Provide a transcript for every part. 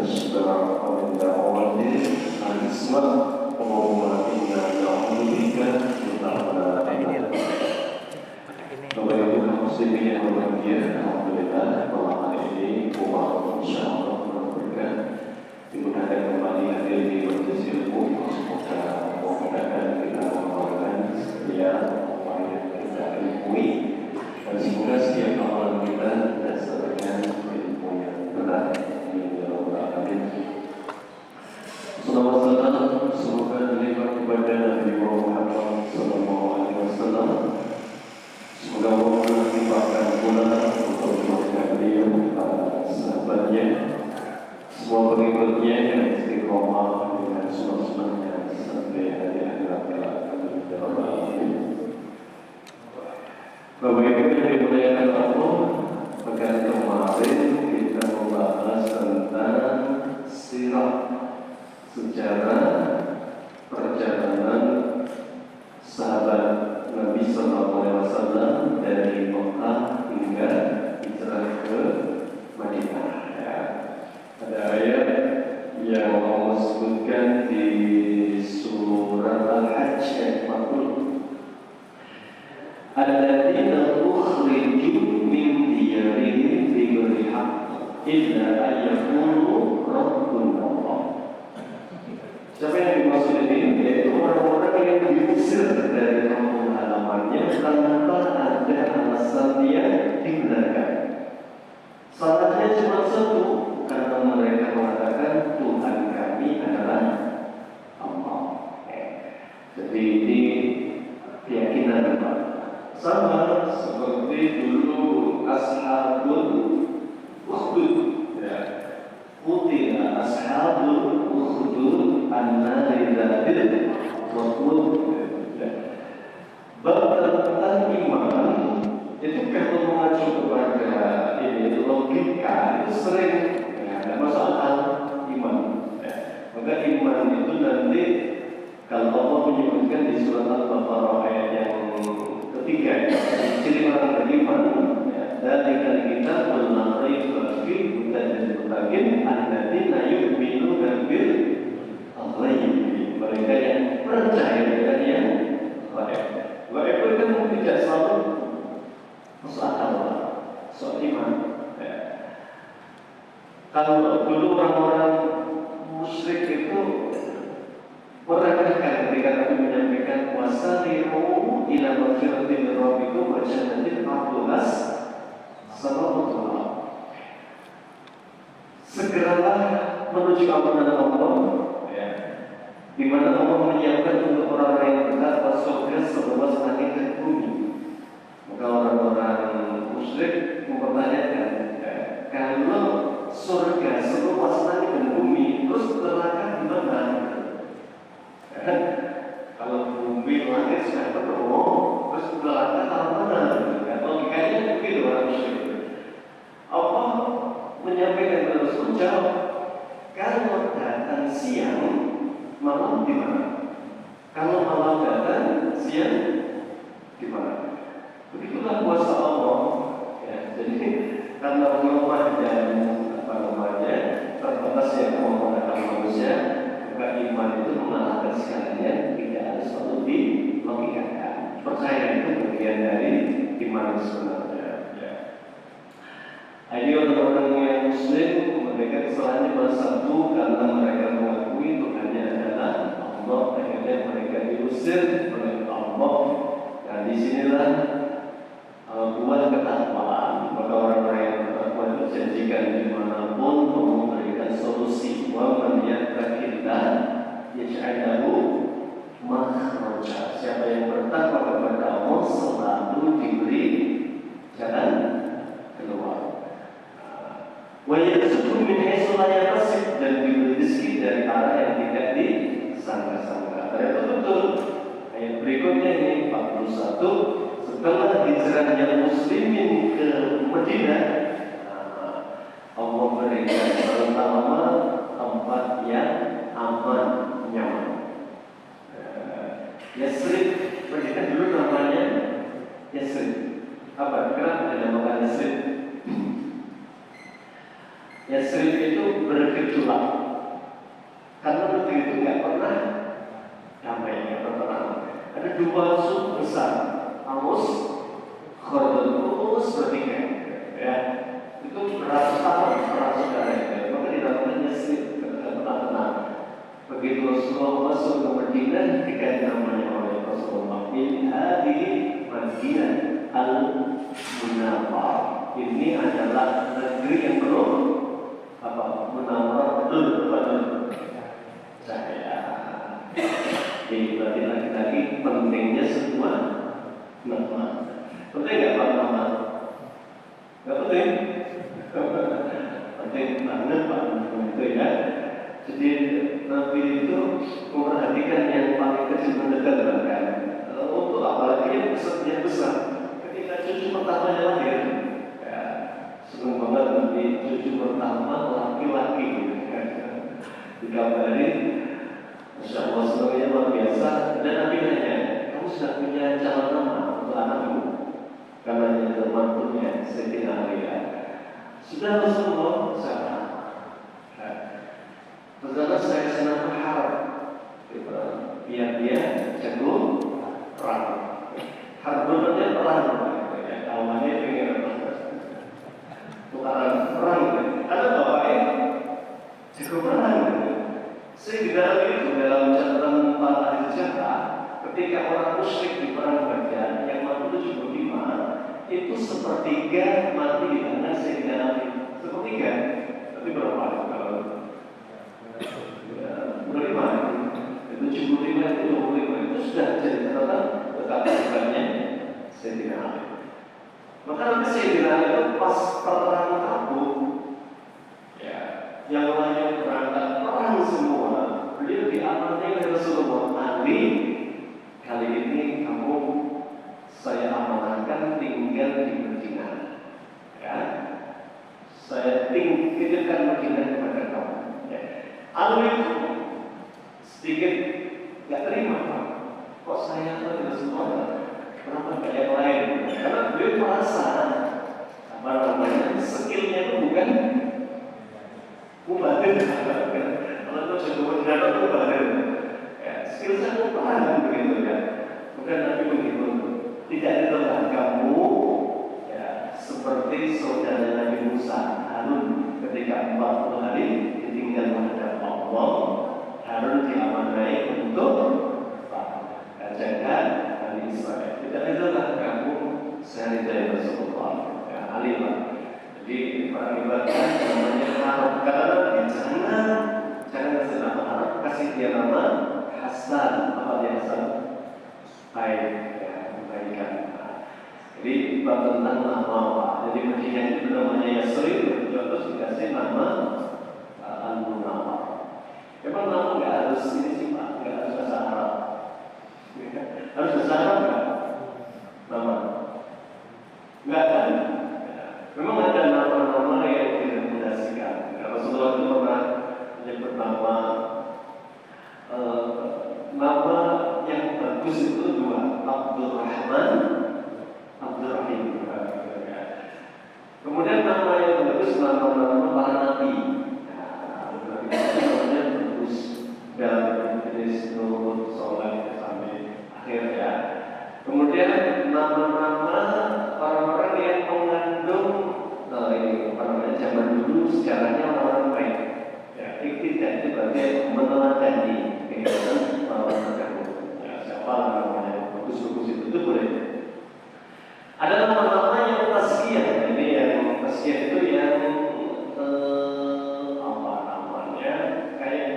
الأشباع ومن دعوات الأسماء اللهم إنا نعوذ بك من أعمال Bapak Ibu muslimin yang berbahagia, alhamdulillah malam hari ini Umar insyaallah berberkah dimudahkan kembali hadir di majelis ilmu. Semoga memudahkan kita mengamalkan setiap apa yang kita ilmui dan semoga setiap amalan kita berdasarkan ilmu yang benar. Salawat semoga dilimpahkan kepada Nabi Muhammad SAW. Semoga Allah melimpahkan pula untuk keluarga beliau, para sahabatnya, semua pengikutnya yang istiqomah dengan sunnah-sunnahnya sampai hari akhirat kelak. Bapak Ibu yang dimuliakan Allah, pekan kemarin kita membahas tentang sirah, sejarah perjalanan sahabat Nabi SAW dari Mekah hingga hijrah ke Madinah. Ya. Ada ayat yang Allah sebutkan di surat Al-Hajj ayat 40. Alladzina ukhriju min diyarihim bighairi haqq illa an yaqulu rabbuna Allah. Siapa yang dimaksud ini? Yaitu orang-orang yang diusir dari kampung halamannya tanpa ada alasan yang dibenarkan. Salahnya cuma satu, karena mereka mengatakan Tuhan kami adalah Allah. Jadi ini keyakinan apa? Sama seperti dulu ashabul ukhdud. Qutila ashabul ukhdud an-nari dzatil waqud. Bab tentang iman itu kalau mengacu kepada ini logika itu sering ada masalah iman. Maka iman itu nanti kalau Allah menyebutkan di surat Al-Baqarah ayat yang ketiga, ciri orang beriman dari kali kita melalui bagi dan berbagai alladzina yu'minuna bil ghaib, mereka yang percaya dengan yang gaib. Gaib itu kan tidak selalu masuk akal, soal iman. Kalau dulu orang-orang musyrik itu meremehkan ketika Nabi menyampaikan wasari'u ila maghfiratin min rabbikum wa jannatin 'arduhas samawati wal ardh. Segeralah menuju ampunan Allah, di mana Allah menyiapkan untuk orang-orang yang bertakwa surga seluas langit dan bumi. Maka orang-orang musyrik mempertanyakan, kalau surga seluas langit dan bumi, terus neraka di mana? Kalau bumi langit sudah ketemu, terus neraka taruh mana? Logikanya begitu orang musyrik. Allah menyampaikan kepada Rasul, jawab, kalau datang siang, malam di mana? Kalau malam datang, siang di mana? Begitulah kuasa Allah. Jadi karena rumah dan terbatas yang menggunakan manusia, maka iman itu mengalahkan sekalian, tidak harus selalu dilogikakan. Percaya itu bagian dari iman sebenarnya. Ini orang-orang yang Muslim, mereka kesalahannya cuma satu, karena mereka mengakui Tuhannya adalah Allah. Akhirnya mereka diusir oleh Allah. Dan disinilah buat ketakwaan. Maka orang-orang yang bertakwa itu janjikan dimanapun memberikan solusi. Wa man yattaqillah yaj'al lahu makhraja. Siapa yang bertakwa kepada Allah selalu diberi jalan keluar. Wa yarzuqhu min haitsu la yahtasib, dan diberi rezeki dari arah yang tidak disangka-sangka. Ternyata betul. Ayat berikutnya ini 41, setelah hijrahnya muslimin ke Madinah, Allah berikan pertama tempat yang aman, nyaman. Yasrib, Madinah dulu namanya Yasrib. Apa? Kenapa dinamakan Yasrib? Yasrib itu bergejolak karena negeri itu nggak pernah damai, nggak pernah tenang. Ada dua suku besar, Aus, Khazraj, terus bertikai, ya. Itu beratus tahun perang saudara itu, maka dinamakan Yasrib, nggak pernah tenang. Begitu Rasulullah masuk ke Madinah, diganti namanya oleh Rasulullah. Hadhihi Madinah al-Munawwarah. Ini adalah negeri yang penuh munawwarah, betul cahaya. Jadi berarti lagi-lagi pentingnya semua nama. Penting nggak Pak nama? Nggak penting? Penting banget Pak itu ya. Jadi Nabi itu memperhatikan yang paling kecil mendekat bahkan untuk apalagi yang besar. Ketika cucu pertamanya lahir, ya, senang banget nanti cucu pertama laki-laki, ya. Dikabarin, Masya Allah senangnya luar biasa. Dan Nabi nanya, kamu sudah punya calon nama untuk anakmu? Karena dia mantunya Sayyidina Ali, ya. Sudah Rasulullah, sama. Pertama saya senang berharap biar dia jago perang. Harusnya perang, ya. Awalnya pengen tukaran perang. Ada bapaknya jago perang. Sayyidina Ali itu dalam catatan para sejarah, ketika orang musyrik di perang Badar yang mati 75 itu sepertiga mati di tangan Sayyidina Ali. Sepertiga, tapi berapa? Berapa? 75 itu 25 itu sudah jadi catatan betapa hebatnya Sayyidina Ali. Maka nanti Sayyidina Ali itu pas perang Tabuk, ya, yang lain berangkat perang semua, beliau diamanai oleh Rasulullah. Ali, kali ini kamu saya amanahkan tinggal di Madinah, ya. Saya titipkan Madinah kepada kamu. Ya. Ali itu sedikit nggak terima, Pak. Kok saya tidak semua? Kenapa nggak yang lain? Karena beliau merasa apa namanya skillnya itu bukan mubadir. Kalau itu jago benar itu mubadir. Ya, skill saya mubadir begitu ya. Bukan Nabi begitu. Tidak itulah kamu ya seperti saudara Nabi Musa Harun ketika 40 hari ditinggal menghadap Allah. Harun diamanai untuk jaga Bani Israel. Tidak itulah kamu sehari dari Rasulullah, ya, alimah. Jadi para ibadah namanya harap. Karena jangan kasih nama harap, kasih dia nama Hasan. Apa dia Hasan? Baik, ya, kebaikan. Jadi tentang nama. Jadi Madinah itu namanya Yasrib, terus dikasih nama Al-Munawwarah. Memang nama nggak harus ini sih Pak, nggak harus bahasa Arab. Harus bahasa Arab nggak? Nama? Nggak kan? Memang ada nama-nama yang direkomendasikan. Rasulullah itu pernah menyebut nama yang bagus itu dua, Abdul Rahman, Abdul Rahim. Kemudian nama yang bagus nama para nabi. Dan jenis Nuh, Soleh sampai akhir ya. Kemudian nama-nama orang-orang yang mengandung ini apa namanya zaman dulu sejarahnya orang-orang baik. Ya, tidak itu berarti meneladani kehidupan orang terdahulu. Ya, siapa namanya bagus-bagus itu boleh. Ada nama-nama yang tazkiyah. Ini yang tazkiyah itu yang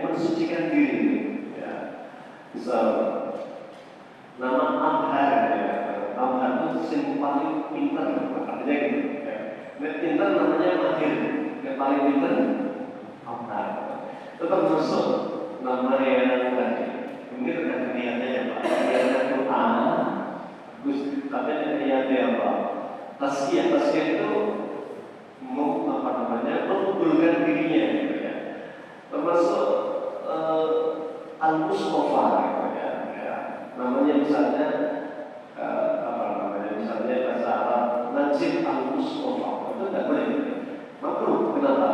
mensucikan diri, ya. Misal nama Amhar, ya. Amhar itu yang paling pintar, artinya gitu. Ya. Pintar namanya Mahir, yang paling pintar Amhar. Tetap masuk nama yang tadi. Mungkin tergantung niatnya ya Pak. Niatnya Quran, bagus. Tapi niatnya apa? Tazkiyah itu apa namanya? Mengumpulkan dirinya, gitu ya. Termasuk Al-Mustafa, ya. Namanya misalnya apa namanya? Misalnya bahasa Arab Najib Al-Mustafa itu tidak boleh. Makruh. Kenapa?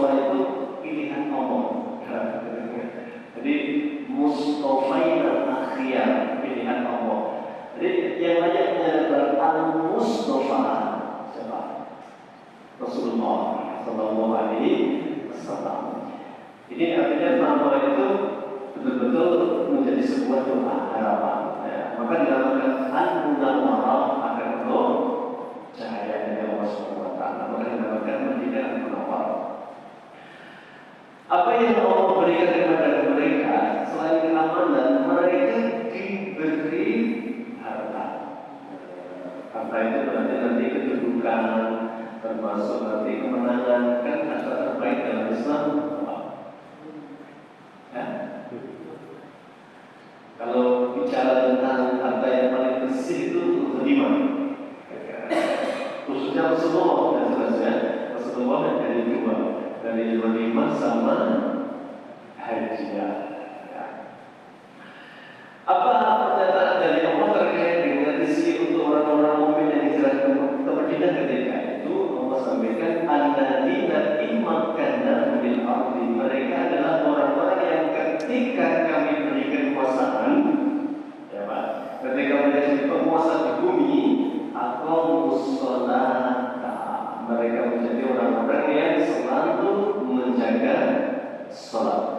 Mustafa itu pilihan Allah. Jadi Mustafaina akhiyar, pilihan Allah. Jadi yang layak menyebut Al-Mustafa siapa? Rasulullah Sallallahu Alaihi Wasallam. Ini artinya nama itu betul-betul menjadi sebuah doa harapan. Ya. Maka dinamakan Al-Munawwarah akan penuh cahaya dari Allah Subhanahu Wa Taala. Maka dinamakan Madinah Al-Munawwarah. Apa yang Allah berikan kepada mereka selain keamanan, mereka diberi harta. Harta itu berarti nanti kedudukan, termasuk nanti kemenangan. Kan harta terbaik dalam Islam apa? Ya? Kalau bicara tentang harta yang paling bersih itu ghanimah. Khususnya Rasulullah dan jelasnya Rasulullah dari dua, dari ghanimah sama hadiah. Ya. Apa pernyataan dari Allah terkait dengan rezeki untuk orang-orang mukmin yang hijrah ke Madinah ketika itu? Allah sampaikan alladzina immakkanna bil ardi, mereka adalah orang-orang yang ketika kami berikan kekuasaan, ya Pak, ketika mereka jadi penguasa di bumi, aqamus sholata, mereka menjadi orang-orang yang selalu menjaga salat.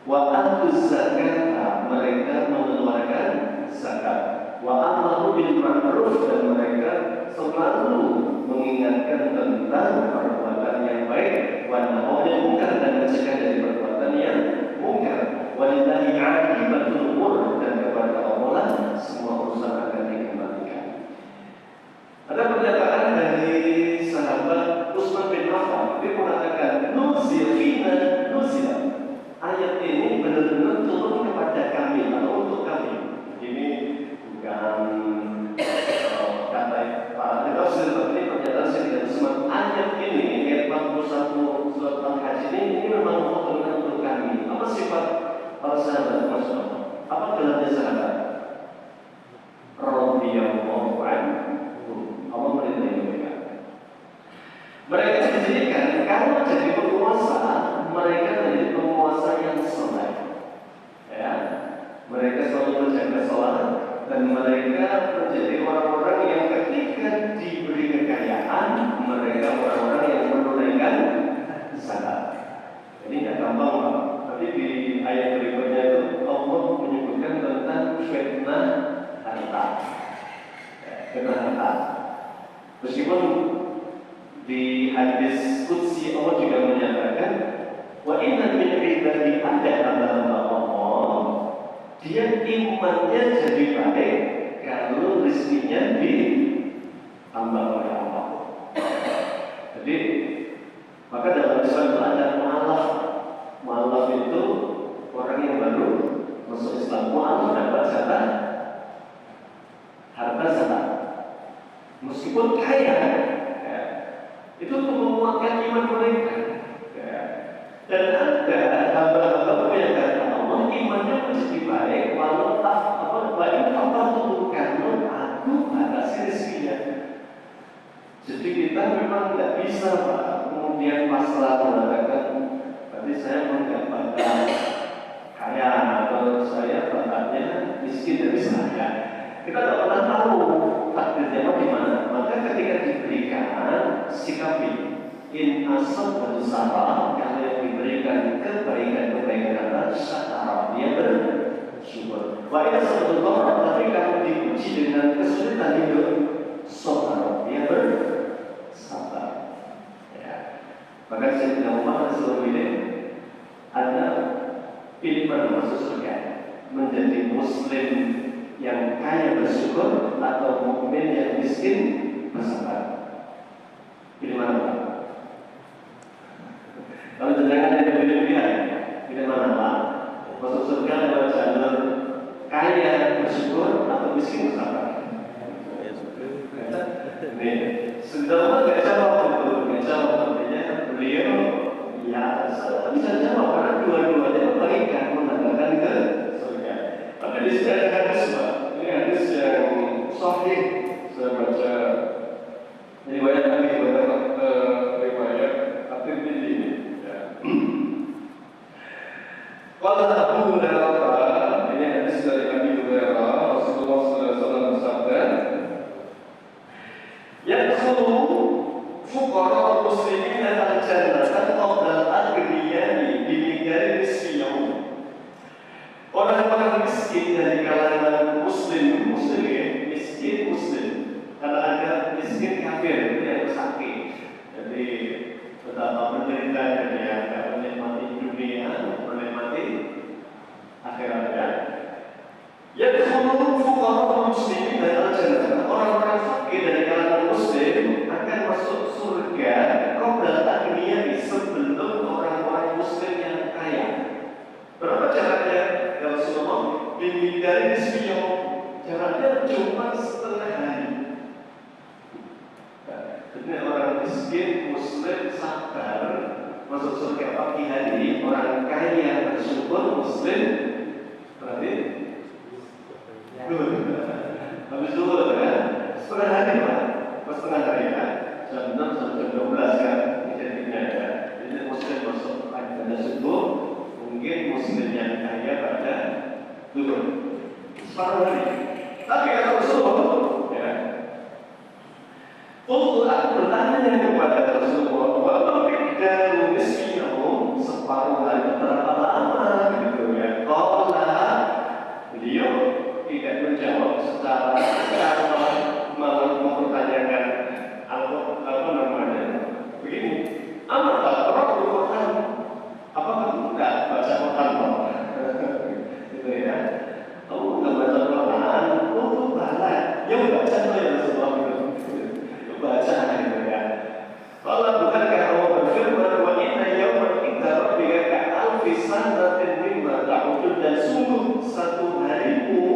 Wa atuz zakata, mereka mengeluarkan zakat. Wa amaru bil ma'ruf, dan mereka selalu mengingatkan tentang perbuatan yang baik, wa nahaw anil munkar, dan mencegah dari perbuatan yang munkar. Walillahi 'aqibatul umur, dan kepada Allah semua urusan akan dikembalikan. Ada pernyataan dari sahabat Utsman bin Affan, dia mengatakan nuzil fina nuzil. Ayat ini benar-benar turun kepada kami atau untuk kami. Ini bukan kata para tafsir, tapi pernyataan Sayyidina Utsman. Ayat ini ayat 41 surat Al-Hajj ini memang turun untuk kami. Apa sifat para sahabat Rasulullah? Apa gelarnya sahabat? Radhiyallahu anhu. Allah meridai mereka. Mereka dijadikan kalau jadi penguasa, mereka menjadi penguasa yang soleh. Ya, mereka selalu menjaga sholat, dan mereka menjadi orang-orang yang ketika diberi kekayaan, mereka orang-orang yang menunaikan zakat. Jadi nggak gampang Pak. Tapi di ayat berikutnya itu Allah menyebutkan tentang fitnah harta. Fitnah harta. Meskipun di hadis qudsi Allah juga menyatakan wa inna min ibadi ada hamba-hamba Allah, dia imannya jadi baik kalau rezekinya ditambah oleh Allah. Jadi maka dalam Islam itu ada mu'alaf. Mu'alaf itu orang yang baru masuk Islam. Mu'alaf dapat jatah harta zakat meskipun kaya. Itu untuk menguatkan iman mereka. Dan ada hamba-hamba yang kata Allah imannya menjadi baik walau baik tanpa tubuhkan aku batasi rezekinya. Jadi kita memang tidak bisa Pak kemudian pasrah mengatakan tadi saya mendapat bakat kaya atau saya bakatnya miskin dari saya. Kita tidak pernah tahu takdirnya di mana. Maka ketika diberikan sikapi in asal dan salah, kalau yang diberikan kebaikan-kebaikan apa syakara, dia bersyukur. Wa ila sabdullah, tapi kalau diuji dengan kesulitan hidup, sabar, dia bersabar. Ya. Maka Sayyidina Umar selalu ini ada pilihan masuk surga, menjadi muslim yang kaya bersyukur atau mukmin yang miskin bersabar. Pilih mana Pak? Kalau jenengan ada pilihan, pilih mana Pak? Masuk surga lewat jalur kaya bersyukur atau miskin bersabar? Nih, sebenarnya nggak jawab itu, nggak jawab. Artinya beliau ya bisa jawab karena dua-duanya kebaikan mengantarkan ke surga. Maka di sini ada hadis Pak. Ini hadis yang sahih. Saya baca betapa menderitanya dia tidak menikmati dunia, menikmati akhiratnya. Yang seluruh fuqara muslimin dan al-jannah, orang-orang fakir dari kalangan muslim akan masuk surga qabla aghniyah, sebelum orang-orang muslim yang kaya. Berapa caranya? Ya Rasulullah, dari nisbiyah, caranya cuma setengah hari. Jadi orang miskin muslim sabar masuk surga pagi hari, orang kaya bersyukur muslim berarti habis dulu ya, setengah hari Pak, setengah hari ya, jam 6 sampai jam 12 kan, jadinya ya. Jadi muslim masuk pada subuh, mungkin muslim yang kaya pada turun separuh hari. Tapi kata Rasulullah, ya, aku bertanya kepada Rasulullah, bahwa beda nisfiyahu separuh hari berapa lama gitu ya? Kalau beliau tidak menjawab secara mempertanyakan apa namanya begini, apa Quran, apa kamu tidak baca Quran gitu ya, kamu tidak baca Quran, itu balak ya baca tuh ya Rasulullah gitu, baca gitu ya. Kalau bukankah Allah berfirman, wa inna yawma inda rabbika ka'alfi sanatin mimma ta'udun, dan sungguh satu harimu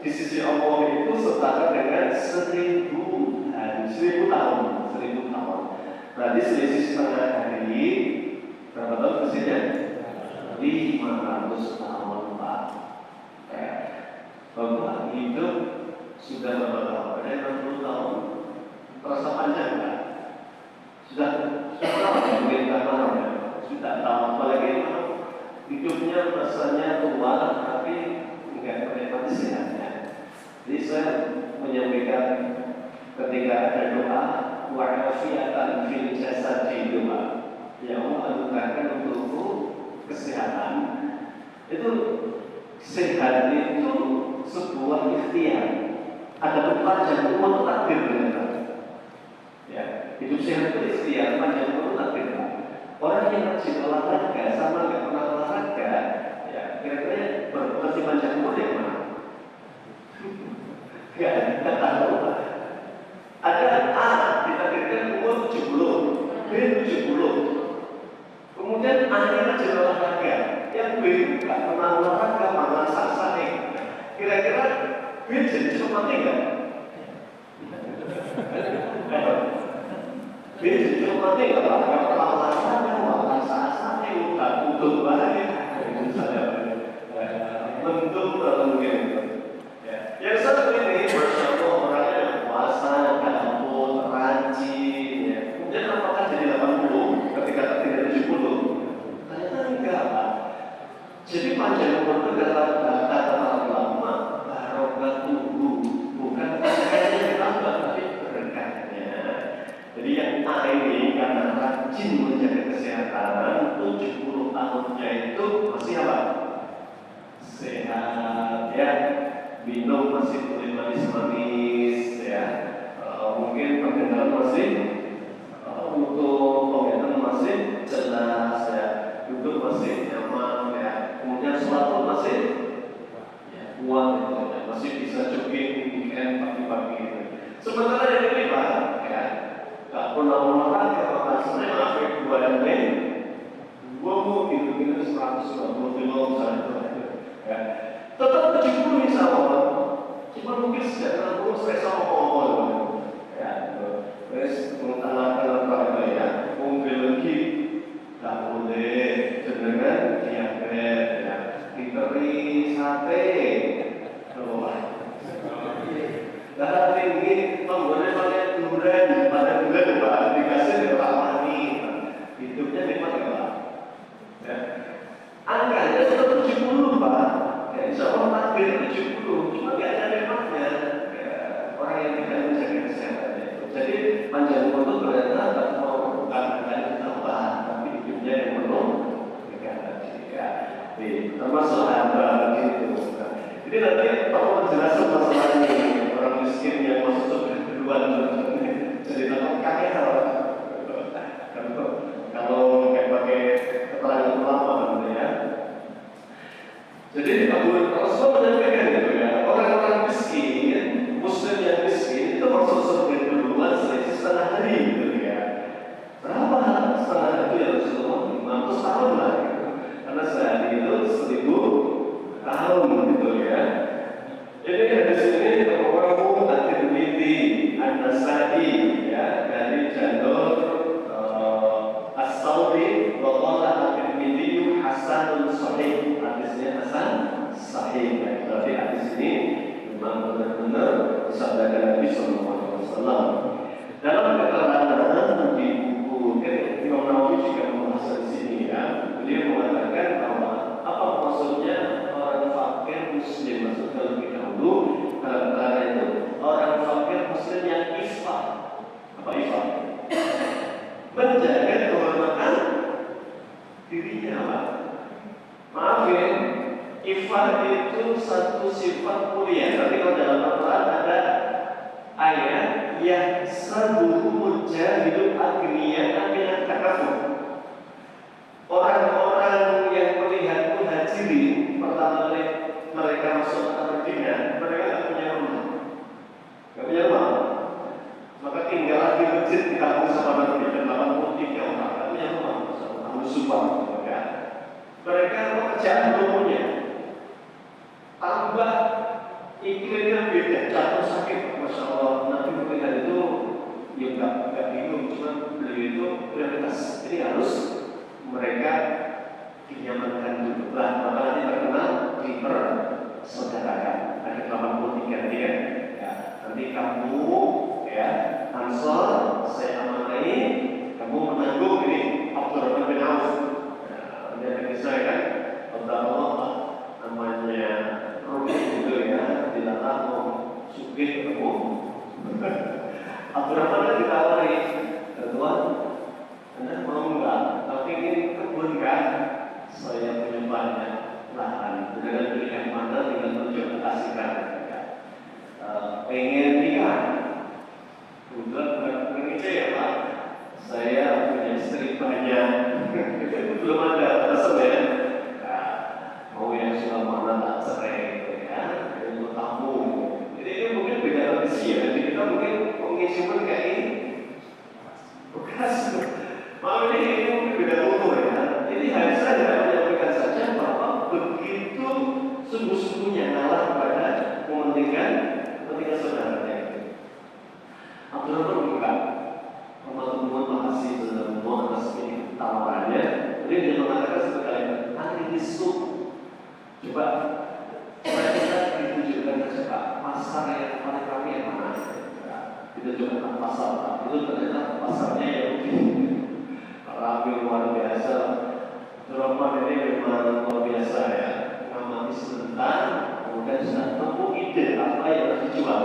di sisi Allah itu setara dengan 1000 hari, 1000 tahun, 1000 tahun. Berarti selisih setengah hari berapa tahun kesini? 500 tahun Pak. Bapak hidup sudah berapa tahun? Ada 60 tahun. Terasa panjang Pak? Sudah tahu mungkin karena sudah tahu, apalagi hidupnya rasanya tua tapi enggak menikmati sehatnya. Jadi saya menyampaikan ketika ada doa wa'afiatan fil jasadi doa, ya Allah anugerahkan untukku kesehatan. Itu sehat itu sebuah ikhtiar. Ada panjang umur itu takdir ternyata. Ya, hidup sehat itu ikhtiar, panjang umur itu takdir. Orang yang rajin olahraga sama nggak pernah olahraga, ya kira-kira masih panjang umur yang mana? Nggak tahu. Ada A ditakdirkan umur 70, B 70. Kemudian A-nya rajin olahraga, yang B nggak pernah olahraga, malah saksa. Kira-kira B jadi mati nggak? B jadi mati nggak? Nggak pernah olahraga, malah saksa, udah butuh banget. Bentuk mungkin. Yang satu ini, Masya Allah, orangnya puasa, kampung, rajin, ya. Kemudian apakah jadi 80 ketika tertinggal 70? Ternyata enggak Pak. Jadi panjang umur itu kata ulama, barokah tubuh, bukan kayaknya ditambah, tapi berkahnya. Jadi yang A ini karena rajin menjaga kesehatan, 70 tahunnya itu masih apa? Sehat, ya. Minum masih boleh manis-manis, ya. Mungkin perkenalan masih untuk komitmen masih jelas, ya. Duduk masih nyaman, ya. Kemudian sholat pun masih kuat, ya. Masih bisa jogging weekend pagi-pagi. Sementara yang ini Pak, ya, nggak pernah olahraga, bahkan sebenarnya maaf bulan Mei, gua mau hidup 150 kilo misalnya, ya. Tetap 70 insya Allah. Cuma mungkin sejak 60 saya sama ngomong, ya, terus mengutamakan apa ya, mobil lagi tak boleh, jenengan diabetes, ya, diteri sate, darah tinggi, boleh pakai durian, pada durian Pak, dikasih Pak Mani, hidupnya nikmat ya Pak. Ya. Angkanya tetap 70 Pak. Ya, insya Allah takdir 70, cuma tidak ada memangnya, ya, orang yang tidak menjaga kesehatannya. Jadi panjang umur itu ternyata bukan ditambah, tapi hidupnya yang penuh dengan ya, termasuk hamba gitu. Jadi nanti perlu menjelaskan masalah ini, orang miskin yang masuk surga kedua jadi tetap kaya. Jadi Rasulullah menyampaikan itu ya, orang-orang miskin, Muslim yang miskin itu masuk surga duluan selisih setengah hari gitu ya. Berapa setengah hari ya Rasulullah? 500 tahun lah gitu. Karena sehari itu 1000 tahun gitu ya. Jadi di sini Rawahu At-Tirmidzi, An-Nasa'i ya dari jalur As-Sauri wa qala At-Tirmidzi hasanun sahih. Hadisnya hasan sahih ya. Berarti hadis ini memang benar-benar disabdakan Nabi sallallahu alaihi wasallam. Dalam keterangan di buku Imam Nawawi juga membahas di sini ya. Beliau mengatakan bahwa apa maksudnya orang fakir muslim, maksudnya lebih dahulu karena itu orang fakir muslim yang ifah. Apa ifah? Menjaga kehormatan dirinya, Pak. Maaf ya, ifah itu satu sifat mulia. Tapi kalau dalam Al-Quran ada ayat yang sabuhumul jahilu agniya minat takafur. Orang-orang yang melihat muhajirin pertama kali mereka masuk ke Madinah, mereka tidak punya rumah, tidak punya rumah. Maka tinggal di masjid di kampung sama Nabi dan 83 orang, tidak punya rumah, kamu sumpah, ya. Mereka pekerjaan belum punya, tambah iklimnya beda, jatuh sakit, masya Allah. Nabi melihat itu, ya nggak bingung, cuma beliau itu prioritas. Ini harus mereka dinyamankan dulu lah, maka nanti terkenal dipersaudarakan. Ada 83 dia ya, nanti kamu ya Ansor saya amanai, kamu menanggung ini Abdurrahman bin Auf. Nanti ada kisah kan, Allah namanya Rumi itu ya, dilarang mau sugih kamu. Abdurrahman ditawari, Tuhan Anda mau enggak? Tapi ingin kebun kan? Saya punya banyak lahan. Dengan pilihan mana tinggal tunjuk kasihkan. Pengen nikah? Bukan itu ya Pak. Saya punya istri banyak. Belum ada batasan ya. Mau yang sudah mana tak cerai ya. Untuk tamu. Jadi ini mungkin beda tradisi ya. Jadi kita mungkin mengisikan kayak ini. Bekas. Maaf ini mungkin beda umur ya. Jadi hanya saja menyampaikan saja bahwa begitu sungguh-sungguhnya ngalah kepada kepentingan saudaranya. Abdurrahman bukan teman-teman makasih semua atas ini tawarannya. Jadi dia mengatakan sekali nanti disuk. Coba kita ditunjukkan ke pasar yang paling kami yang mana? Kita coba pasar. Itu ternyata pasarnya yang ramai luar biasa. Abdurrahman ini memang luar biasa ya. Mengamati sebentar, kemudian sudah nemu ide apa yang harus dijual.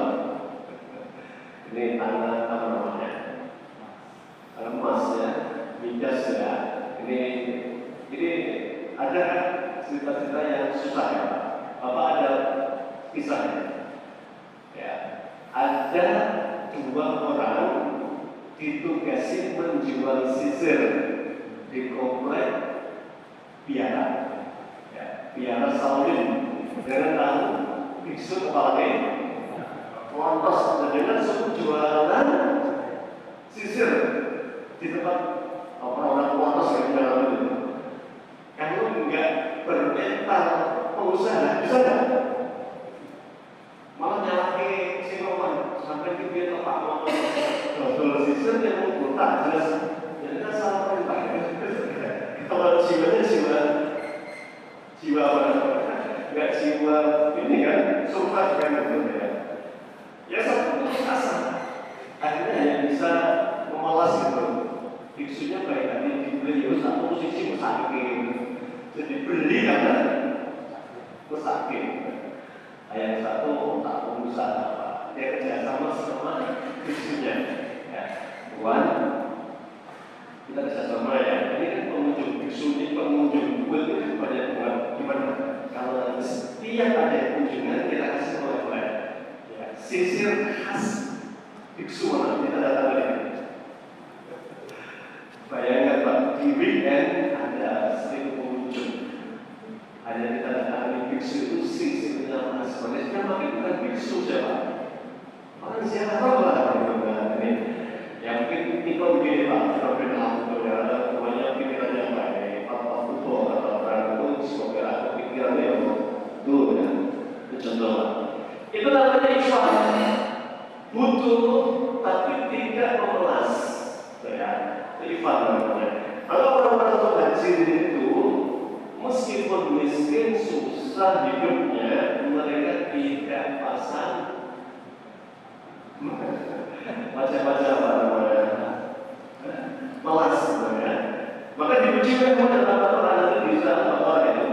Ini tanah apa namanya? Emas ya, midas ya. Ini ada cerita-cerita yang susah ya. Apa ada kisahnya? Ya, ada 2 orang ditugasi menjual sisir di komplek biara, ya, biara Saudin. Dengan tahu biksu kepalanya lontos dengan suku jualan sisir di tempat orang lontos yang dalam itu. Kamu enggak bermental pengusaha bisa nggak? Malah nyalaki siloman sampai dia tempat ngomong kalau sisir yang mengukur tak jelas. Jadi kan salah perintah. Kalau jiwa apa? Enggak jiwa ini kan sumpah kan betul ya. Ya satu putus asa. Akhirnya yang bisa memelas itu biksunya baik hati dibeli satu posisi musakir. Jadi beli karena musakir. Yang satu tak pengusaha apa? Dia kerjasama sama biksunya. Ya, Tuan, kita kerjasama ya. Ini kan pengunjung biksu ini pengunjung gue itu banyak banget. Gimana? Kalau setiap ada kunjungan kita kasih oleh-oleh. Sisir khas biksu mana kita datang lagi. Bayangkan Pak, di weekend ada 1000 pengunjung. Hanya kita datang di biksu itu sebenarnya sebenarnya makin bukan biksu siapa? Orang siapa lah ini? Yang mungkin kita begini Pak, kita pernah betul ya, ada banyak pikiran yang baik, apa betul atau orang itu semoga ada pikiran yang betul ya. Itu contoh lah. Itu namanya ikhwan. Butuh tapi tidak memelas, ya. Ikhwan namanya. Kalau orang-orang haji itu meskipun miskin susah hidupnya, mereka tidak pasang baca-baca apa namanya melas sebenarnya. Maka diujikan kepada orang itu bisa bahwa itu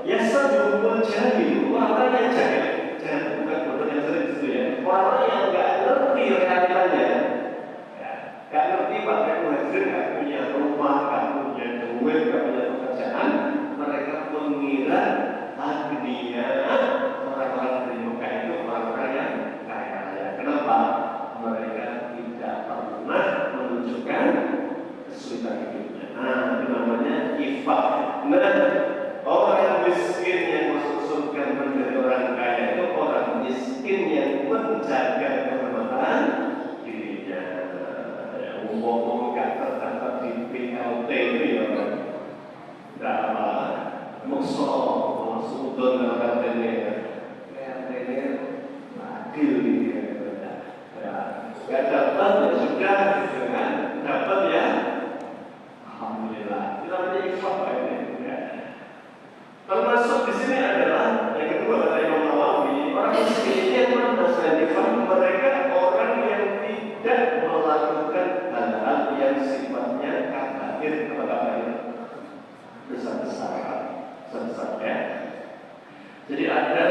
yasa jumlah jahil, orang yang jahil, jangan bukan bodoh yang sering itu ya, orang yang nggak ngerti realitanya. Gak ngerti pakai muhajir, gak punya rumah, gak punya duit, gak punya pekerjaan, mereka mengira dunia orang-orang dari Mekah itu orang-orang yang kaya. Kenapa? Mereka tidak pernah menunjukkan kesulitan hidupnya. Nah, itu namanya ifak. Nah, orang yang miskin yang masuk surga menjadi orang kaya itu orang miskin yang menjaga kehormatan dirinya. Umum gak terdapat di PLT itu ya kan? Gak apa, musuh sudut dalam PLT ini adil gitu ya. Gak dapat ya sudah, kan? Dapat ya, alhamdulillah. Itu namanya ikhlas ini. Ya. Termasuk di sini adalah yang kedua kata Imam Nawawi, orang miskin yang mana selain ikhlas mereka orang yang tidak melakukan hal-hal yang sifatnya kabair kepada kabair besar-besar ya. Jadi ada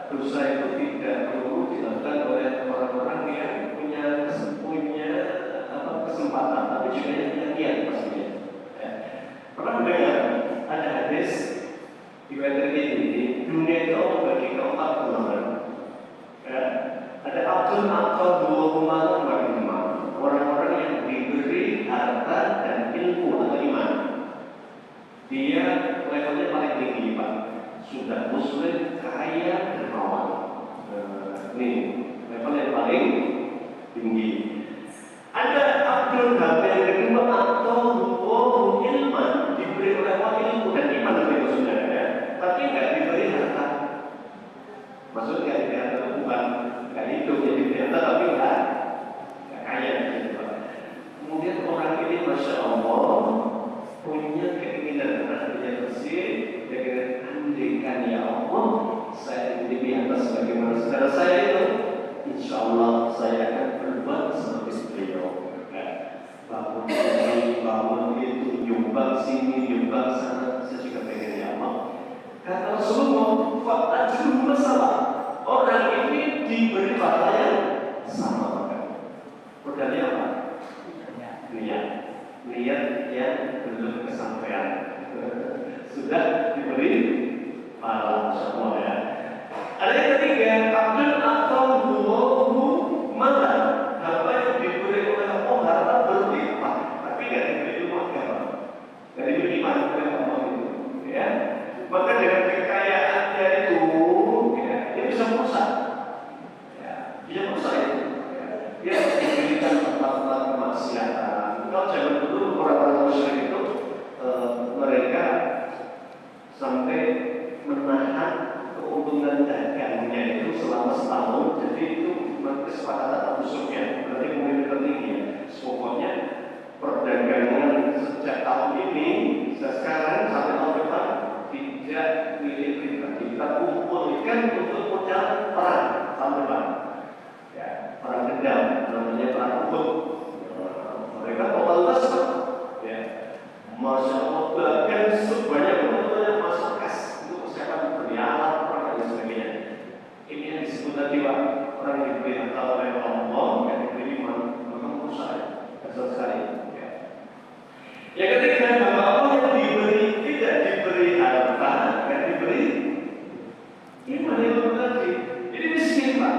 dosa itu tidak perlu dilakukan oleh orang-orang yang punya kesempatan, tapi juga yang punya niat pastinya. Ya. Pernah mendengar ada hadis di ini dunia itu Allah bagi ke 4 golongan. Ya. Ada abdul atau dua umat orang-orang yang diberi harta dan ilmu atau iman. Dia levelnya paling tinggi Pak. Sudah muslim, kaya, dermawan. Ini level yang paling tinggi. Ada abdul yang kedua atau dua ilman, diberi oleh Allah ilmu dan iman dari saudara ya. Tapi nggak diberi harta. Maksudnya diberi harta bukan nggak hidup jadi diberi harta tapi nggak kaya gitu. Kemudian orang ini masya Allah punya keinginan hatinya bersih, dia kira andaikan ya Allah saya diberi harta sebagaimana saudara saya itu, insya Allah saya akan berbuat seperti beliau. Bangun ini, bangun itu, nyumbang sini, nyumbang sana, saya juga pengen ya Allah. Kata Rasulullah, fakta judul masalah orang ini diberi pahala yang sama. Modalnya apa? Niat yang belum kesampaian. Sudah diberi pahala semua ya. Ada yang ketiga, abdul atau huwahu malan, harta yang diberi oleh Allah, harta berlimpah, tapi nggak diberi ilmu agama, nggak diberi iman oleh Allah itu. Ya, maka dengan kekayaannya itu, ya, dia bisa merusak. Ya, bisa merusak itu. Dia diberikan tempat-tempat kemaksiatan. Kalau zaman dulu orang-orang musyrik itu mereka sampai menahan keuntungan dagangnya itu selama setahun. Jadi itu kesepakatan Abu Sufyan, berarti pemimpin tertinggi. Pokoknya perdagangan sejak tahun ini sekarang sampai tahun depan tidak milik pribadi, kita kumpulkan untuk modal perang tahun depan. Perang dendam, namanya perang Uhud. Mereka totalitas, ya, masya Allah, bahkan sebanyak yang masuk kas untuk persiapan berialat, perang dan sebagainya. Ini yang disebut tadi Pak, orang yang diberi harta oleh Allah, yang diberi iman, memang berusaha, besar sekali. Ya. Yang ketiga, bahwa Allah yang diberi tidak diberi harta, yang diberi iman yang tadi. Ini miskin Pak.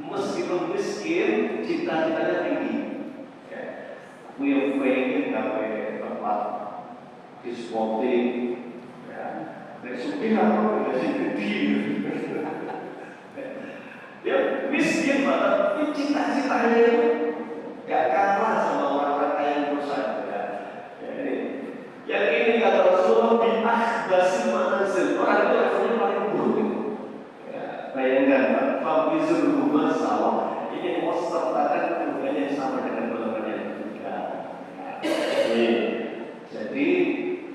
Meskipun miskin, cita-citanya tinggi. Ya. Pengen gawe tempat diskotik, ya. Nek sugih aku dikasih gede. Dia miskin banget, tapi cita-citanya itu gak kalah sama orang-orang kaya yang berusaha. Jadi, yang ini kata Rasulullah bin akhbasi manazil. Orang itu levelnya paling buruk itu. Bayangkan, Fabrizul Rumah Sawah ini mensertakan kedudukannya sama dengan golongannya juga. Jadi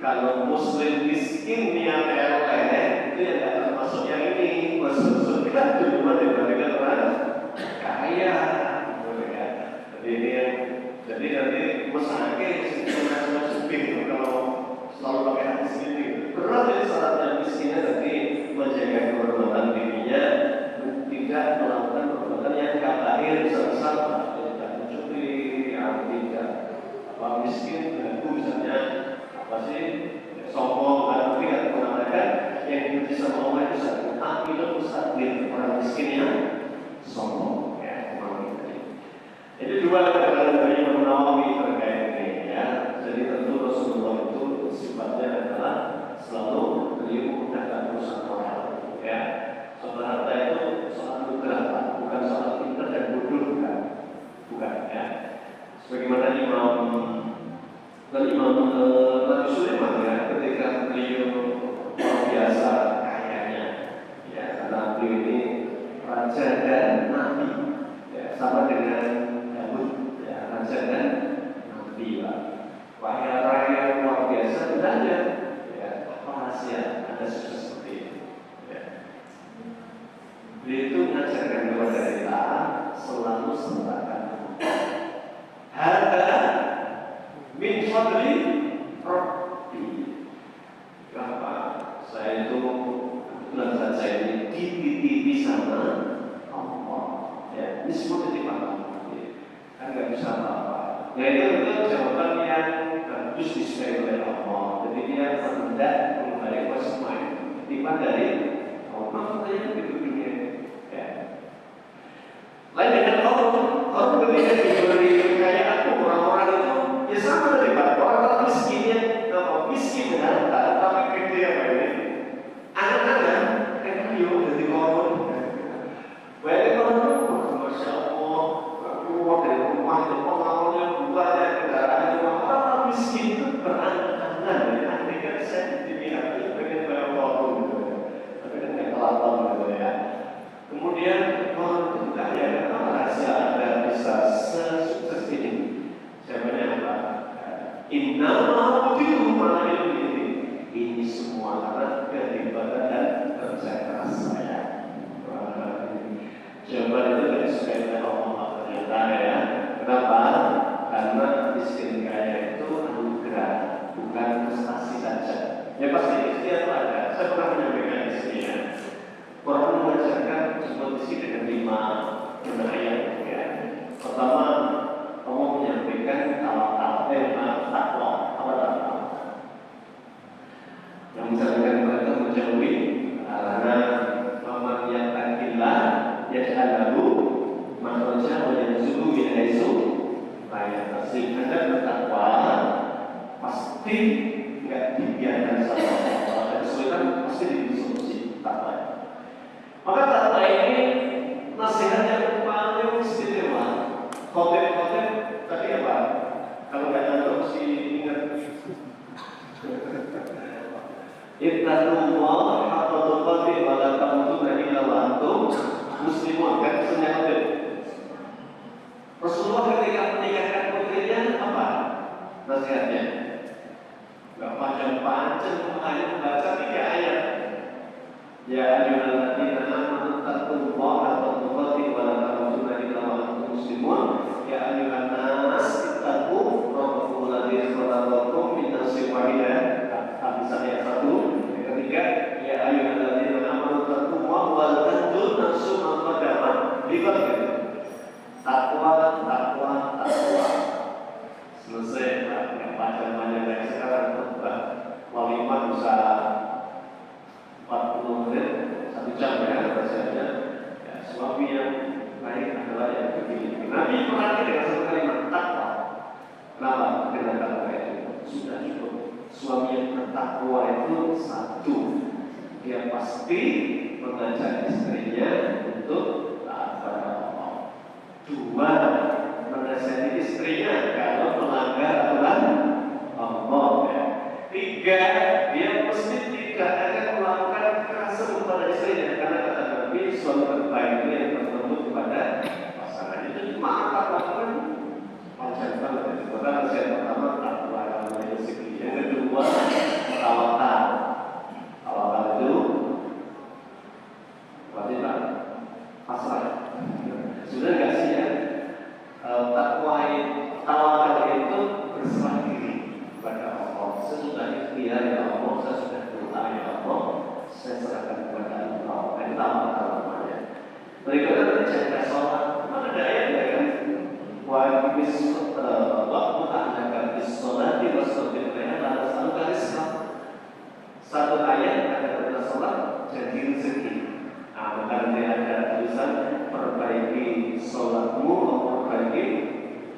kalau Muslim miskin niat eleh itu yang tidak termasuk yang ini. Masuk surga cuma dibandingkan orang kaya. Jadi ini yang jadi nanti mesake semacam suping kalau selalu pakai hadis ini. Berat jadi syaratnya miskinnya tadi menjaga kehormatan dirinya, tidak melakukan perbuatan yang kabair besar-besar, tidak mencuri, yang tidak miskin, itu misalnya apa sih, sombong, atau tidak mengatakan yang dibenci sama Allah itu satu, itu mustaqbil orang miskin yang sombong, ya, orang ini. Jadi dua kata-kata dari Imam Nawawi terkait ini, ya. Jadi tentu Rasulullah itu sifatnya adalah selalu beliau menggunakan urusan moral, ya. Soal harta itu soal nugrah, bukan soal pintar dan bodoh, bukan, ya. Sebagaimana Nabi Sulaiman, ya, ketika beliau luar biasa kayanya, ya, karena beliau ini raja dan nabi, ya, sama dengan Daud, ya, raja dan nabi, Pak. Kaya raya luar biasa, tidak ada, ya, rahasia ada seperti itu. Ya. Beliau itu mengajarkan kepada kita selalu sertakan harta min fadli Rabbi. Kenapa? Saya itu kebetulan saja ini dititipi sama Allah. Ya, ini semua titipan Allah. Kan nggak bisa apa-apa. Ya itu jawaban yang bagus disukai oleh Allah. Jadi dia hendak kembali ke semua titipan dari Allah. Makanya begitu dunia. Ya. Lain dengan orang ketika diberi kekayaan orang-orang itu ya sama dari orang miskinnya, miskin dengan harta, tapi gede apa ini? Anak-anak kan dia jadi korban. Baik korban, masya Allah, keluar dari rumah itu pengawalnya buat ya kendaraan itu orang miskin itu beranak-anak. Nanti kan saya dilihat itu pengen bayar korban, tapi kan nggak kelihatan gitu ya. Kemudian orang itu kaya, kenapa rahasia Anda bisa sesukses ini? Jawabannya apa? Inna ma'udiru ma'ilmu ini semua karena kehebatan dan kerja keras saya. Jawaban itu dari sukai oleh Allah ternyata, ya. Kenapa? Karena miskin kaya itu anugerah, bukan prestasi saja. Ya pasti ikhtiar itu ada. Saya pernah menyampaikan di sini, ya. Orang mengajarkan sebuah isi dengan 5 ayat, ya. Pertama, Allah menyampaikan takwa, yang menjalankan mereka menjauhi larangan paman yang takillah yaj'al lahu makhraja wa yarzuqhu min haitsu la yahtasib. Anda bertakwa pasti enggak dibiarkan sama Allah. Ada kesulitan pasti diberi solusi takwa. Maka takwa ini nasihat yang paling istimewa. Khotib tadi apa? Kalau nggak tahu mesti ingat. Ittaqullah haqqa tuqatih wa la tamutunna illa wa antum muslimun. Kan pesannya khotib. Rasulullah ketika menikahkan putrinya apa? Nasihatnya. Nggak panjang-panjang, hanya membaca 3 ayat. Ya ayyuhalladzina amanu taqullaha haqqa tuqatih wa la tamutunna illa wa antum muslimun. Ya ayyuhan nas ittaqu rabbakum alladzi khalaqakum min nafsin wahidah. Hadis ayat 1. Yang ketiga, ya ayyuhalladzina amanu taqullaha wa la tanzur nafsun ma qaddamat lighad. Takwa. Selesai, yang panjang-panjang dari sekarang khutbah walimah bisa 40 menit, 1 jam, ya rasanya. Ya, suami yang baik adalah yang begini. Nabi perhati dengan satu kalimat takwa. Kenapa? Dengan takwa itu sudah cukup. Suami yang bertakwa itu 1 dia pasti mengajak istrinya untuk taat kepada Allah. 2, menasihati istrinya kalau melanggar aturan Allah. 3, dia mesti tidak akan melakukan kekerasan kepada istrinya, karena kata Nabi, suami terbaik itu yang bertemu kepada pasangan. Itu cuma 4 lakukan panjang banget. Pertama, yang pertama aturan rezeki. Yang kedua, tawakal. Tawakal itu wajiban pasrah. Sudah nggak sih ya? Tawakal itu berserah diri kepada Allah. Sesudah ikhtiar, ya Allah, saya sudah berdoa, ya Allah, saya serahkan kepada Allah. Itu tawakal namanya. Berikutnya jaga sholat. Mana ada ayatnya kan? Wajib waktu akan sholat di wassabil bayna la tas'aluka rizqa. Satu ayat ada kata sholat jadi rezeki. Maka nanti ada tulisan perbaiki sholatmu atau perbaiki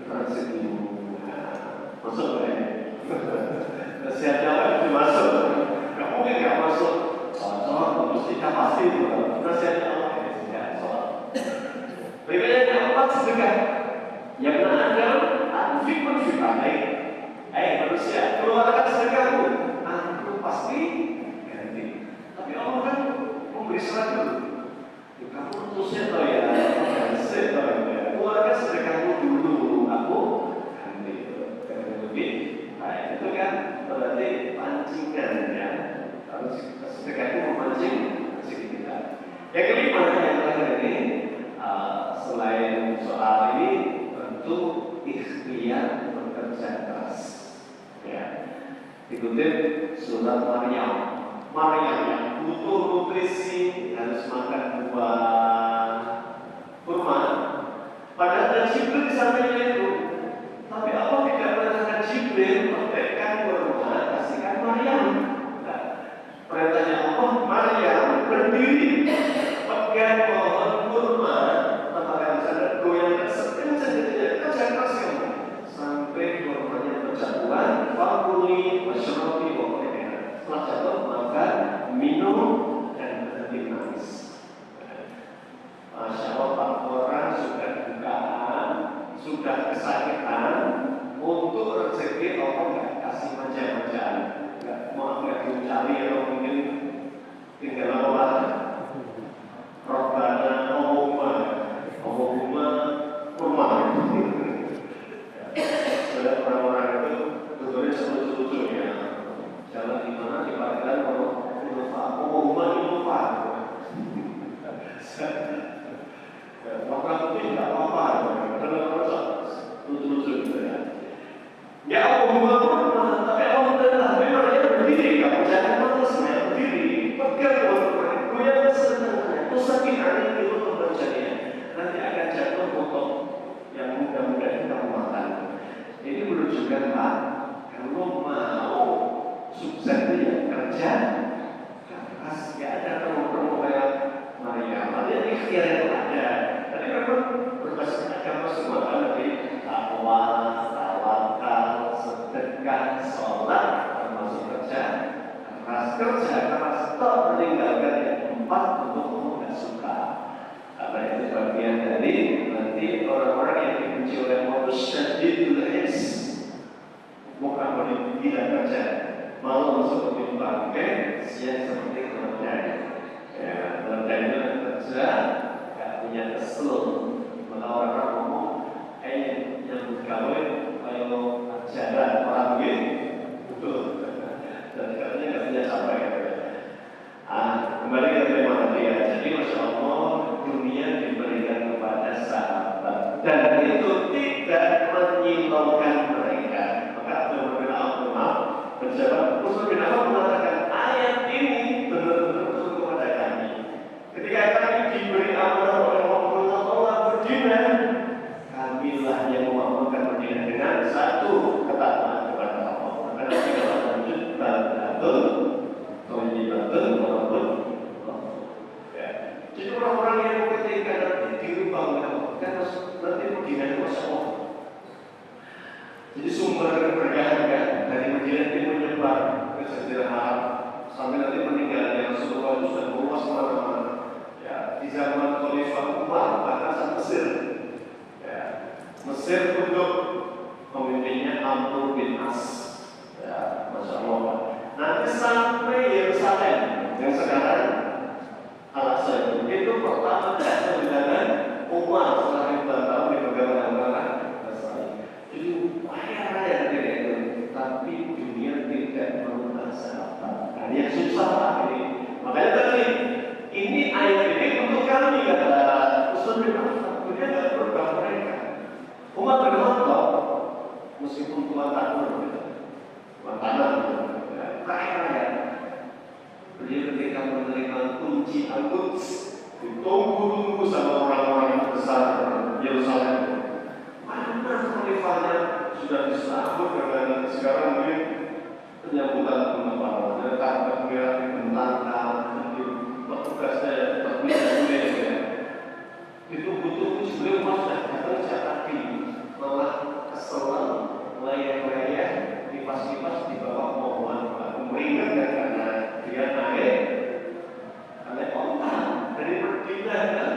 rezekimu. Masuk ya? Siap jawab itu masuk. Gak mungkin gak masuk. Sholat mesti pasti. Siap jawab ya sholat. Berikutnya yang keempat sedekah. Yang benar anfikun fi baik. Manusia, keluarkan sedekahmu. Aku pasti ganti. Tapi Allah kan memberi syarat dulu. Kamu terusnya tahu ya, saya tahu ya. Keluarkan sedekahmu dulu, aku ganti. Lebih baik itu kan berarti pancingan ya. Harus sedekah itu memancing rezeki kita. Yang kelima yang terakhir ini, selain soal ini, tentu ikhtiar bekerja keras. Ya, dikutip surat Maryam. Maryam yang butuh nutrisi harus makan buah kurma. Padahal ada Jibril di sampingnya itu. Tapi Allah tidak perintahkan Jibril petikkan kurma, kasihkan Maryam. Nah, perintahnya Allah, Maryam berdiri pegang pohon kurma, letakkan sana goyang kencang-kencangnya, kencang keras kamu sampai kurmanya berjatuhan. Fakuli wasyrabi wa qulina. Setelah jatuh maka minum dan berhenti menangis. Masya Allah, orang sudah bukaan, sudah kesakitan, untuk rezeki Allah nggak kasih manja-manjaan, nggak dicari atau mungkin tinggal Allah. Rabbana Allahumma rumah. Ada orang-orang itu tujuannya selucu-lucu ya. Jalan di mana di Padang Allahumma Innova. Maka mungkin tidak apa-apa. Karena orang lucu-lucu gitu ya. Ya Allahumma rumah, tapi Allah telah memangnya berdiri. Kamu jangan malas ya berdiri. Pegang orang-orang goyang senang. Usahakan hari itu membacanya. Nanti akan jatuh potong yang mudah-mudahan kita makan. Ini menunjukkan Pak, kalau mau sukses ya kerja keras. Ya ada teman-teman kayak Maria, dia ikhtiar yang ada. Tadi memang berbasis agama semua kan, dari takwa, tawakal, sedekah, sholat, termasuk kerja keras tak meninggalkan yang 4 untuk kamu nggak suka. Karena itu bagian dari nanti orang-orang yang dibenci oleh Allah syadidul is. Bukan boleh tidak kerja, malam seperti bangkai, siang seperti keledai. Ya, keledai itu kerja, nggak punya kesel. Maka orang-orang ngomong, yang bergawe kalau ajaran orang ini, betul. Dan katanya nggak punya capek. Kembali ke tema tadi ya. Jadi Masya Allah, dunia diberikan kepada sahabat dan itu tidak menyilaukan mereka. Maka Abdul bin Auf berjawab, Rasul bin Auf mengatakan ayat ini benar-benar turun kepada kami. Ketika kami diberi amanah oleh Allah berdina, kamilah yang mengamalkan berdina dengan satu ketaatan kepada Allah. Karena kita lanjut betul. Jadi orang-orang yang ketika nanti dirubah kan nanti Medina itu Masya Allah. Jadi sumber keberkahan dari Medina itu menyebar ke Jazirah Arab sampai nanti meninggalnya Rasulullah Mesir untuk pemimpinnya Amr bin As. Ya, Masya Allah. Nanti sampai Yerusalem yang sekarang Al-Aqsa itu pertama kali dengan Umar setelah 5 tahun di pegangan orang jadi raya ketika itu, tapi dunia tidak merasa apa. Nah, yang susah lah ini. Makanya tadi ini ayat ini untuk kami kata Ustaz bin Affan, dia tidak berubah mereka. Umar bin Khattab meskipun Tuhan takut, Tuhan tanah, kaya. Beliau ketika menerima kunci Al-Quds ditunggu-tunggu sama orang-orang besar Yerusalem. Mana khalifahnya sudah disambut dengan sekarang mungkin penyambutan pengetahuan, tanda merah dibentangkan, petugasnya terpilih ya. Ditunggu-tunggu sebelum masuk datang kaki, malah keselan, layar-layar, kipas-kipas di bawah pohon, meringankan karena dia naik onta dari Medina kan,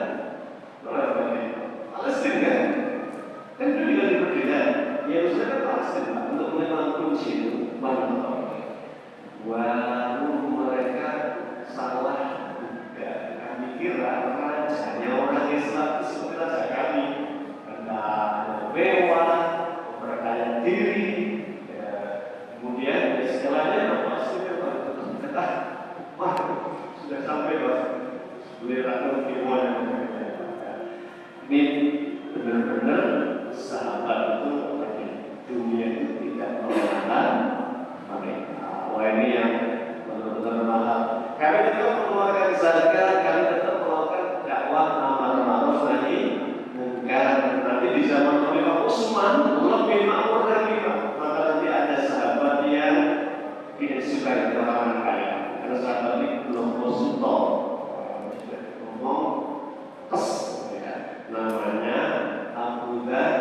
Palestina kan itu juga di Medina. Yerusalem kan Palestina untuk menerima kunci itu mana? Baru mereka salah juga. Kami kira rajanya orang Islam itu seperti raja kami, ada mewah, memperkaya diri. Ya. Kemudian istilahnya apa sih? Kata, wah sudah sampai Pak, boleh ratu firman. Ini benar-benar sahabat itu dunia itu tidak mengenal mereka. Wah ini yang benar-benar mahal. Kami tetap mengeluarkan zakat, kami tetap melakukan dakwah amar ma'ruf nahi munkar. Nanti di zaman Khalifah Utsman lebih makmur lagi Pak. Maka nanti ada sahabat yang tidak suka dengan orang kaya. Karena sahabat ini belum konsultan, ngomong tes, ya. Namanya Abu Dzar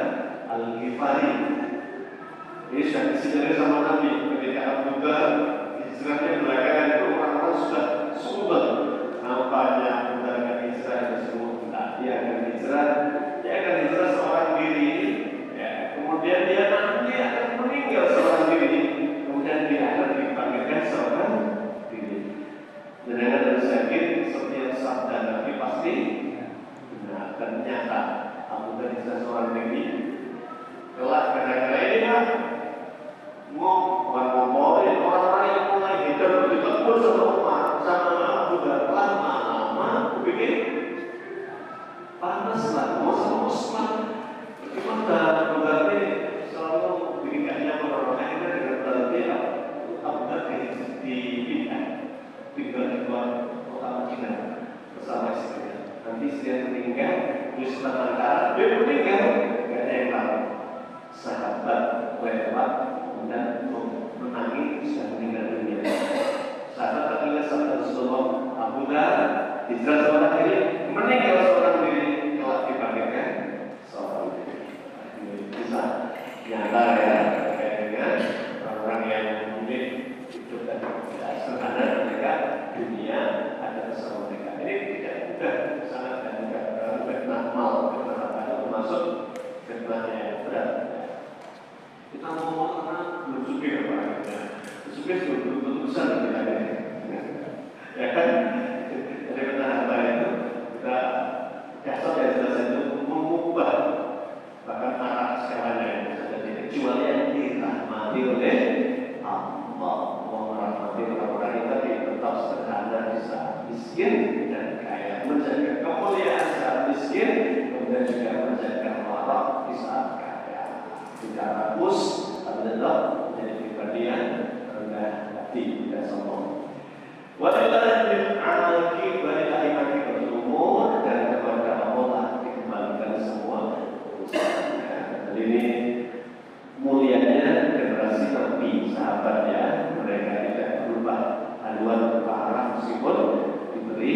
Al-Ghifari. Ini sudah disinyalir sama Nabi ketika Abu Dzar hijrahnya belakangan itu orang-orang sudah sumbang. Nampaknya Abu Dzar akan hijrah semua tidak. Dia akan hijrah seorang diri. Ya. Kemudian dia nanti akan meninggal seorang diri. Kemudian dia akan dipanggilkan seorang diri. Dengan dan sakit setiap sabda Nabi pasti benar. Ternyata Abu Dzar hijrah seorang diri. Kelak kadang-kadang ini kan ngomongin orang-orang yang mulai hidup ditegur sama Abu Dzar lama-lama bikin panas lah, mau sama Utsman gimana berarti selalu bikin gak nyaman orang lain dengan berarti Abu Dzar dipindah tinggal di luar kota Madinah bersama istrinya. Nanti istrinya meninggal, terus tentara dia meninggal, gak ada yang tahu. Sahabat lewat dan menangis dan meninggal dunia. Sahabat tertinggal sabda Rasulullah, Abu Dzar hijrah seorang diri, meninggal seorang diri, telah dipanggilkan seorang diri. Ini bisa nyata ya, terkait dengan orang yang mungkin hidup dan tidak sederhana mereka dunia ada bersama mereka. Ini tidak mudah, sangat dan mudah. Normal, termasuk fitnahnya yang berat. Kita ngomong karena belum supir Pak. Supir belum besar kita ini. Ya kan? Jadi kita apa itu? Kita dasar yang jelas itu mengubah bahkan arah segalanya yang terjadi kecuali yang dirahmati oleh Allah. Merahmati orang-orang yang tadi tetap sederhana di saat miskin dan kaya, menjaga kemuliaan saat miskin, kemudian juga menjaga warak di saat kaya. Tidak rakus adalah menjadi pribadi yang rendah hati dan sombong. Walillahi al-'aqibatu wal-umur, dan kepada Allah dikembalikan semua urusannya. Jadi ini mulianya generasi Nabi, sahabatnya, mereka tidak berubah haluan ke arah meskipun diberi